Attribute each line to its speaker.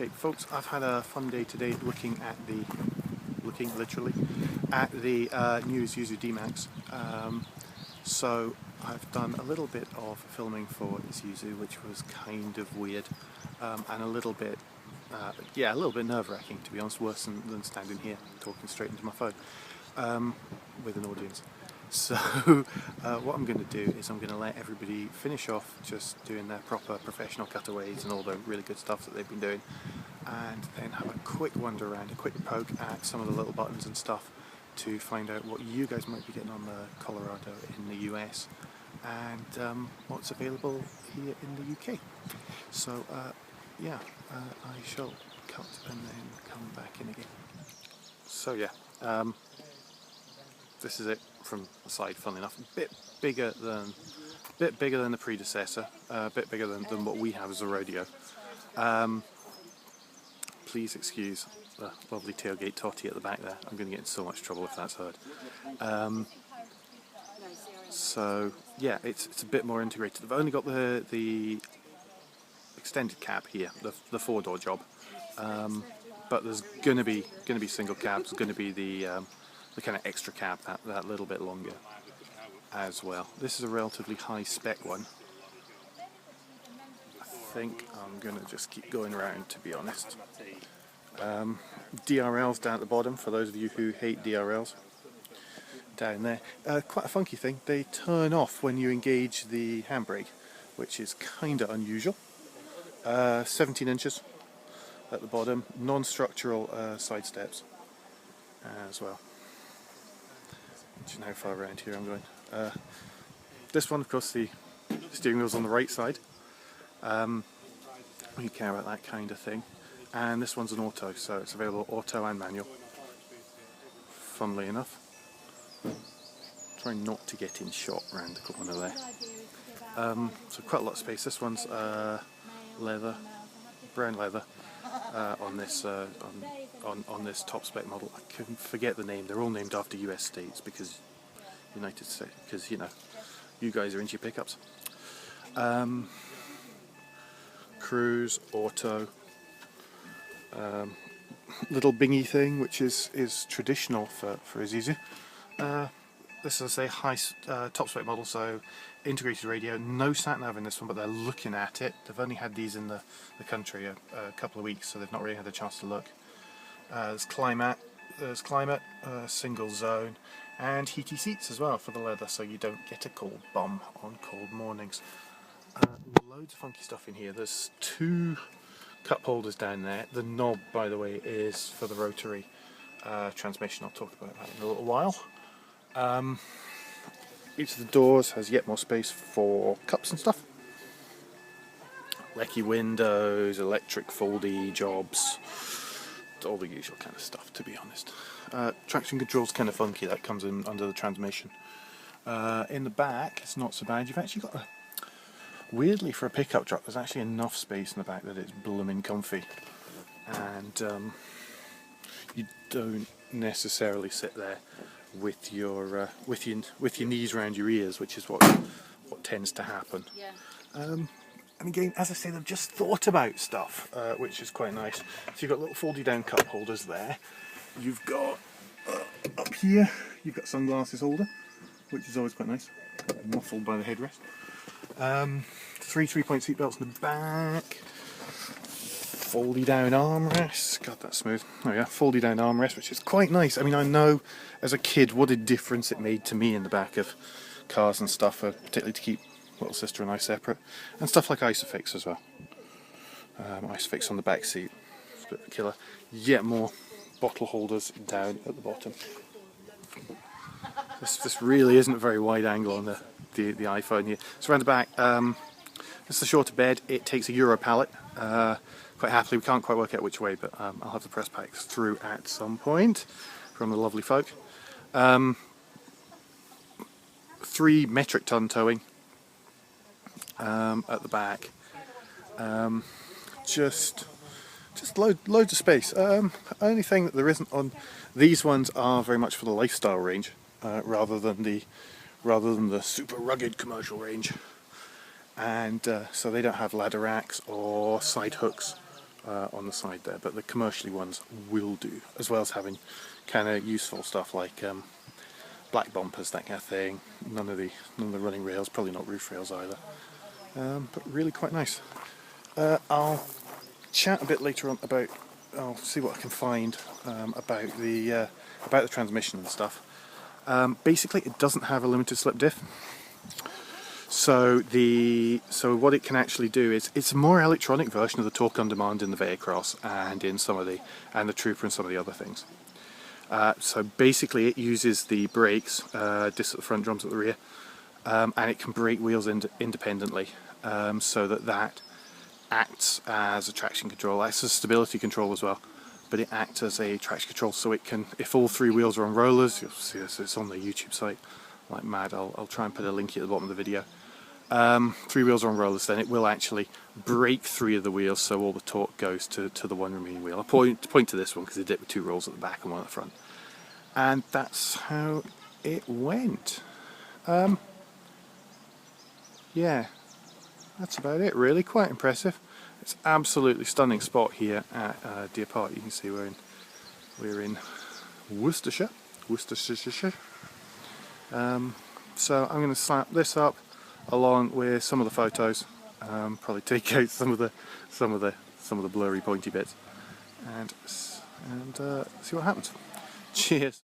Speaker 1: Okay, folks, I've had a fun day today looking literally at the new Isuzu D-Max. So I've done a little bit of filming for Isuzu, which was kind of weird, and a little bit nerve-wracking, to be honest, worse than standing here talking straight into my phone with an audience. So what I'm going to do is I'm going to let everybody finish off just doing their proper professional cutaways and all the really good stuff that they've been doing, and then have a quick wander around, a quick poke at some of the little buttons and stuff to find out what you guys might be getting on the Colorado in the US and what's available here in the UK. So I shall cut and then come back in again. So this is it from the side, funnily enough. A bit bigger than the predecessor, a bit bigger than what we have as a rodeo. Please excuse the lovely tailgate totty at the back there. I'm going to get in so much trouble if that's heard. So yeah, it's a bit more integrated. I've only got the extended cab here, the four-door job, but there's going to be single cabs. There's going to be the kind of extra cab, that little bit longer as well. This is a relatively high spec one. I think I'm going to just keep going around, to be honest. DRLs down at the bottom, for those of you who hate DRLs. Down there. Quite a funky thing, they turn off when you engage the handbrake, which is kind of unusual. 17 inches at the bottom, non-structural side steps as well. Do you know how far around here I'm going? This one, of course, the steering wheel's on the right side. You care about that kind of thing. And this one's an auto, so it's available auto and manual. Funnily enough. Try not to get in shot round the corner there. So quite a lot of space. This one's leather, brown leather, on this on this top spec model. I couldn't forget the name. They're all named after US states because United States, because you know, you guys are into your pickups. Cruise, auto, little bingy thing which is traditional for Isuzu. This is, I say, high top spec model, so integrated radio. No sat nav in this one, but they're looking at it. They've only had these in the country a couple of weeks, so they've not really had a chance to look. There's climate, single zone, and heaty seats as well for the leather, so you don't get a cold bum on cold mornings. Loads of funky stuff in here. There's two cup holders down there. The knob, by the way, is for the rotary transmission. I'll talk about that in a little while. Each of the doors has yet more space for cups and stuff. Lecky windows, electric foldy jobs, all the usual kind of stuff, to be honest. Traction control's kind of funky, that comes in under the transmission. In the back, it's not so bad. You've actually got weirdly, for a pickup truck, there's actually enough space in the back that it's blooming comfy. And you don't necessarily sit there with your knees around your ears, which is what tends to happen. Yeah. And again, as I say, they've just thought about stuff, which is quite nice. So you've got little folded down cup holders there. You've got up here, you've got sunglasses holder, which is always quite nice, muffled by the headrest. 3-point seat belts in the back. Foldy down armrests. God, that's smooth. Oh yeah, foldy down armrest, which is quite nice. I mean, I know as a kid what a difference it made to me in the back of cars and stuff, particularly to keep little sister and I separate, and stuff like Isofix as well. Isofix on the back seat, it's a bit of a killer. Yet more bottle holders down at the bottom. This really isn't a very wide angle on the iPhone here. So around the back, this is a shorter bed. It takes a Euro pallet. Quite happily, we can't quite work out which way, but I'll have the press packs through at some point from the lovely folk. 3 metric ton towing at the back. Just loads of space. Only thing that there isn't on these ones are very much for the lifestyle range, rather than the super rugged commercial range. And so they don't have ladder racks or side hooks on the side there, but the commercially ones will do, as well as having kind of useful stuff like black bumpers, that kind of thing. None of the running rails, probably not roof rails either, but really quite nice. I'll chat a bit later on about. I'll see what I can find about the transmission and stuff. Basically, it doesn't have a limited slip diff. So what it can actually do is it's a more electronic version of the torque on demand in the V8 and in the Trooper and some of the other things. So basically, it uses the brakes, discs at the front, drums at the rear, and it can brake wheels independently, so that acts as a traction control, acts as stability control as well. But it acts as a traction control, so it can, if all three wheels are on rollers, you'll see this, it's on the YouTube site like mad. I'll try and put a link here at the bottom of the video. Three wheels are on rollers, then it will actually brake three of the wheels, so all the torque goes to the one remaining wheel. I'll point to this one because it did with two rolls at the back and one at the front. And that's how it went. Yeah, that's about it really, quite impressive. It's absolutely stunning spot here at Deer Park. You can see we're in Worcestershire. So I'm going to slap this up along with some of the photos. Probably take out some of the blurry pointy bits, and see what happens. Cheers.